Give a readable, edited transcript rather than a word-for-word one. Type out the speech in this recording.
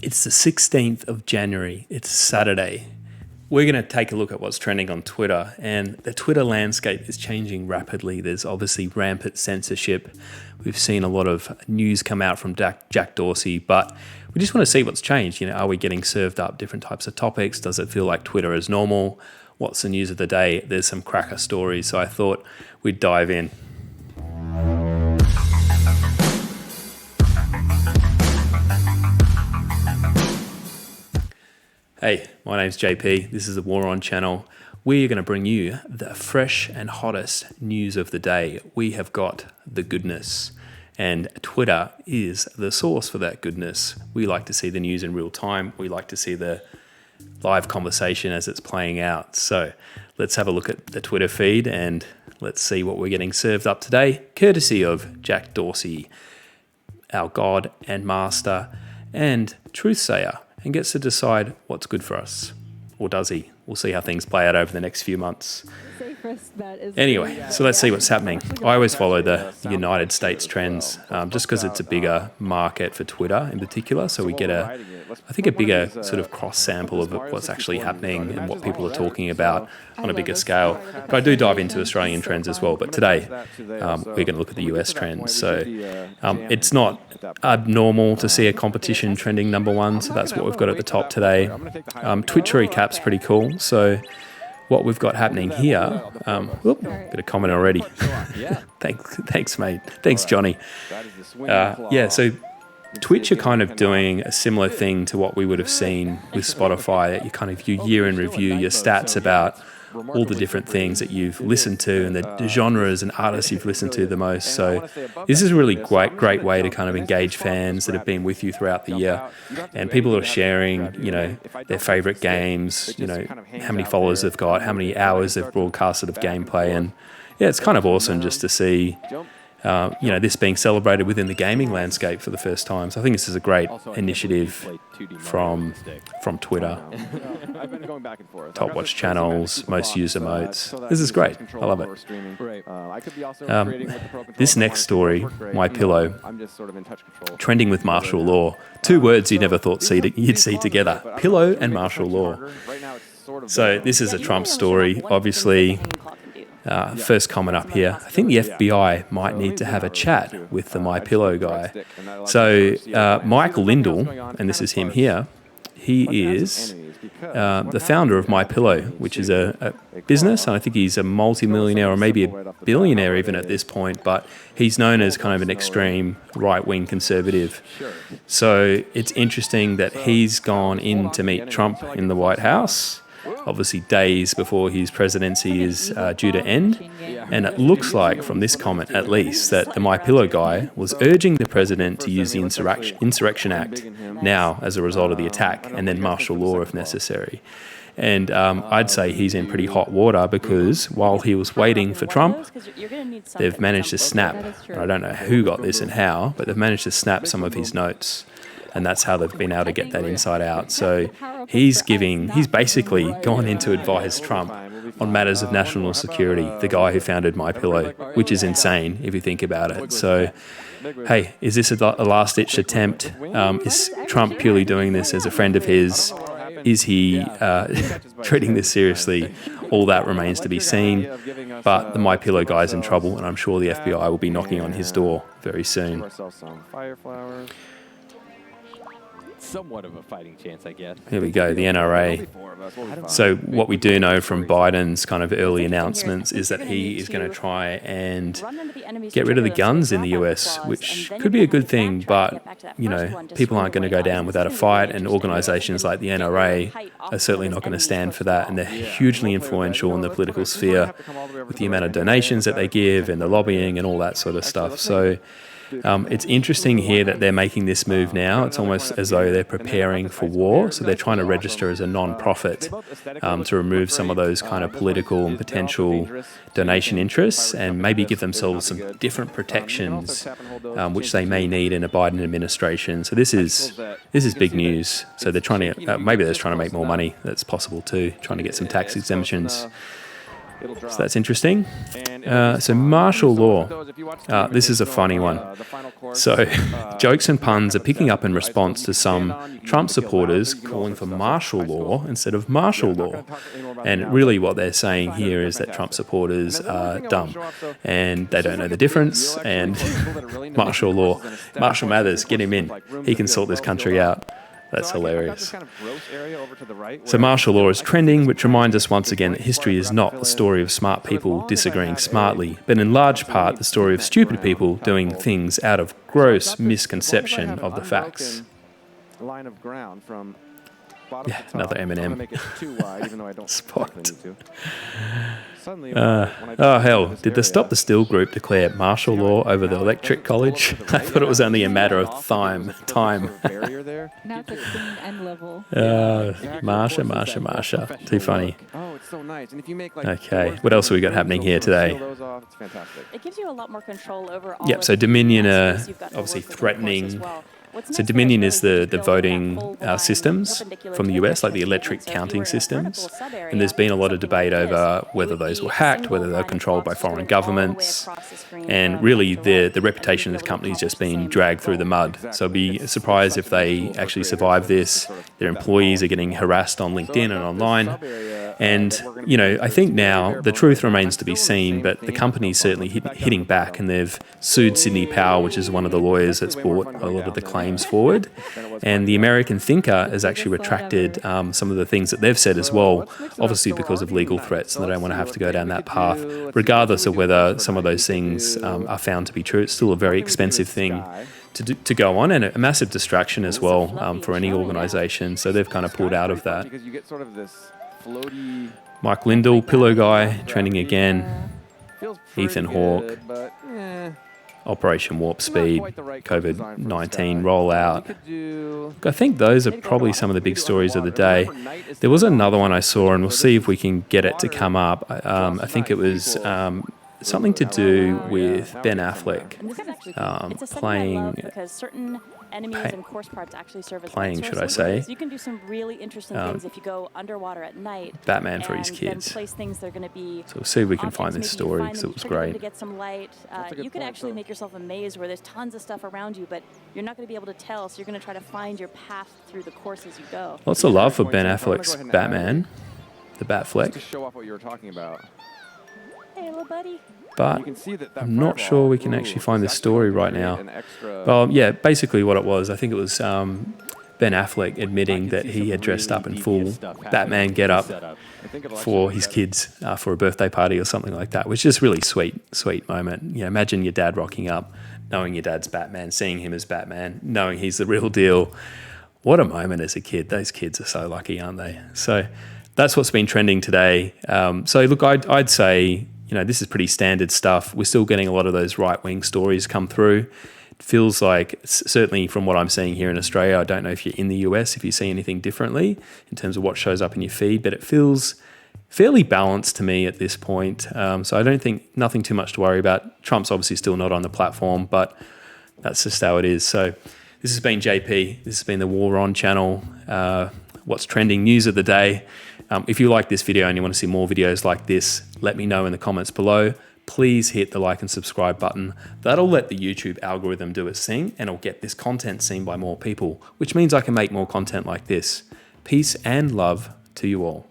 It's the 16th of January. It's Saturday. We're going to take a look at what's trending on Twitter, and the Twitter landscape is changing rapidly. There's obviously rampant censorship. We've seen a lot of news come out from Jack Dorsey, but we just want to see what's changed. Are we getting served up different types of topics? Does it feel like Twitter is normal? What's the news of the day? There's some cracker stories, so I thought we'd dive in. Hey, my name's JP. This is the War On channel. We're going to bring you the fresh and hottest news of the day. We have got the goodness, and Twitter is the source for that goodness. We like to see the news in real time. We like to see the live conversation as it's playing out. So let's have a look at the Twitter feed and let's see what we're getting served up today, courtesy of Jack Dorsey, our God and Master and Truthsayer, and gets to decide what's good for us. Or does he? We'll see how things play out over the next few months. Anyway, so let's see what's happening. I always follow the United States trends just because it's a bigger market for Twitter in particular. So we get a bigger sort of cross sample of what's actually happening and what people are talking about on a bigger scale. But I do dive into Australian trends as well. But today we're going to look at the US trends. So it's not abnormal to see a competition trending number one. So that's what we've got at the top today. Twitch recap's pretty cool. So what we've got happening here, got a comment already. Thanks, mate. Thanks, Johnny. So Twitch are kind of doing a similar thing to what we would have seen with Spotify. You year in review your stats about all the different things that you've listened to and the genres and artists you've listened to the most. So this is a really great way to kind of engage fans that have been with you throughout the year. And people are sharing, their favorite games, how many followers they've got, how many hours they've broadcasted of gameplay. And yeah, it's kind of awesome just to see this being celebrated within the gaming landscape for the first time. So I think this is a great initiative from Twitter. Top watch channels, most used emotes. This is great. I love it. This next story, MyPillow, trending with martial law. Two words you never thought you'd see together. Pillow and martial law. So this is a Trump story, obviously. First comment up here. I think the FBI might need to have a chat with the MyPillow guy. So Michael Lindell, and this is him here, he is the founder of MyPillow, which is a business, and I think he's a multi-millionaire or maybe a billionaire even at this point, but he's known as kind of an extreme right-wing conservative. So it's interesting that he's gone in to meet Trump in the White House, obviously days before his presidency is due to end. And it looks like, from this comment at least, that the MyPillow guy was urging the president to use the Insurrection Act now as a result of the attack, and then martial law if necessary. And I'd say he's in pretty hot water because while he was waiting for Trump, they've managed to snap, and I don't know who got this and how, but they've managed to snap some of his notes. And that's how they've been able to get that inside out. So he's basically gone in to advise Trump on matters of national security, the guy who founded MyPillow, which is insane if you think about it. So, hey, is this a last-ditch attempt? Is Trump purely doing this as a friend of his? Is he treating this seriously? All that remains to be seen. But the MyPillow guy's in trouble, and I'm sure the FBI will be knocking on his door very soon. Somewhat of a fighting chance, I guess. Here we go, the NRA. So what we do know from Biden's kind of early announcements is that he is going to try and get rid of the guns in the US, which could be a good thing, but, people aren't going to go down without a fight, and organizations like the NRA are certainly not going to stand for that, and they're hugely influential in the political sphere with the amount of donations that they give and the lobbying and all that sort of stuff. So it's interesting here that they're making this move now. It's almost as though they're preparing for war. So they're trying to register as a non-profit to remove some of those kind of political and potential donation interests and maybe give themselves some different protections, which they may need in a Biden administration. So this is big news. So they're trying to maybe they're trying to make more money. That's possible too. Trying to get some tax exemptions. So that's interesting. So martial law. This is a funny one. So jokes and puns are picking up in response to some Trump supporters calling for martial law instead of martial law. And really what they're saying here is that Trump supporters are dumb and they don't know the difference. And martial law. Marshall Mathers, get him in. He can sort this country out. That's hilarious. So martial law is trending, which reminds us once again that history is not the story of smart people disagreeing smartly, but in large part the story of stupid people doing things out of gross misconception of the facts. Yeah, another Eminem spot. Oh hell, did the Stop the Steal group declare martial law over the electric college? I thought it was only a matter of time. Now it's a clean end level. Marsha. Too funny. Okay, what else have we got happening here today? It gives you a lot more control over all Yep, of so the Dominion are things. You've got more obviously work within the course threatening. as well. What's So nice Dominion about is really the building voting that full-line systems perpendicular from the to US, like the electric electric system. So if counting you were in a systems. vertical sub-area, And there's been a lot of something debate like this, over you whether would those be were a hacked, single whether they're line of controlled by blocks foreign going all the way governments. across the screen And from really left to right, the and reputation you'd of the be able to company has just accomplish the been same dragged through the goal. mud. So I'd be surprised if they actually survive this. Their employees are getting harassed on LinkedIn and online. And, you know, I think now the truth remains to be seen, but the company's certainly hitting back, and they've sued Sydney Powell, which is one of the lawyers that's brought a lot of the claims forward. And the American Thinker has actually retracted some of the things that they've said as well, obviously because of legal threats, and they don't want to have to go down that path. Regardless of whether some of those things are found to be true, it's still a very expensive thing to go on, and a massive distraction as well for any organisation. So they've kind of pulled out of that. Mike Lindell, Pillow Guy, trending again. Ethan Hawke, Operation Warp Speed, COVID-19 rollout. I think those are probably some of the big stories of the day. There was another one I saw, and we'll see if we can get it to come up. I think it was something to do with Ben Affleck And this is actually it's a setting I love because certain enemies and course parts actually serve as playing, light should I sources. say. So you can do some really interesting things if you go underwater at night. Batman for his and kids. Then place things that are going to be. So we'll see if we can find objects. this Maybe you story find because them, it was trigger them great. to get some light. You can actually make yourself a maze where there's tons of stuff around you, but you're not going to be able to tell. So you're going to try to find your path through the course as you go. Lots of love for Ben Affleck's Batman, the Batfleck. To show off what you were talking about. Hey, little buddy. But I'm not sure we can actually find this story right now. Well, yeah, basically what it was, I think it was Ben Affleck admitting that he had dressed up in full Batman getup for his kids for a birthday party or something like that, which is really sweet moment. You know, imagine your dad rocking up, knowing your dad's Batman, seeing him as Batman, knowing he's the real deal. What a moment as a kid. Those kids are so lucky, aren't they? So that's what's been trending today. So look, I'd say, you know, this is pretty standard stuff. We're still getting a lot of those right-wing stories come through. It feels like, certainly from what I'm seeing here in Australia, I don't know if you're in the US, if you see anything differently in terms of what shows up in your feed, but it feels fairly balanced to me at this point. So I don't think, nothing too much to worry about. Trump's obviously still not on the platform, but that's just how it is. So this has been JP. This has been the War On channel. What's trending news of the day. If you like this video and you want to see more videos like this, let me know in the comments below. Please hit the like and subscribe button. That'll let the YouTube algorithm do its thing, and it'll get this content seen by more people, which means I can make more content like this. Peace and love to you all.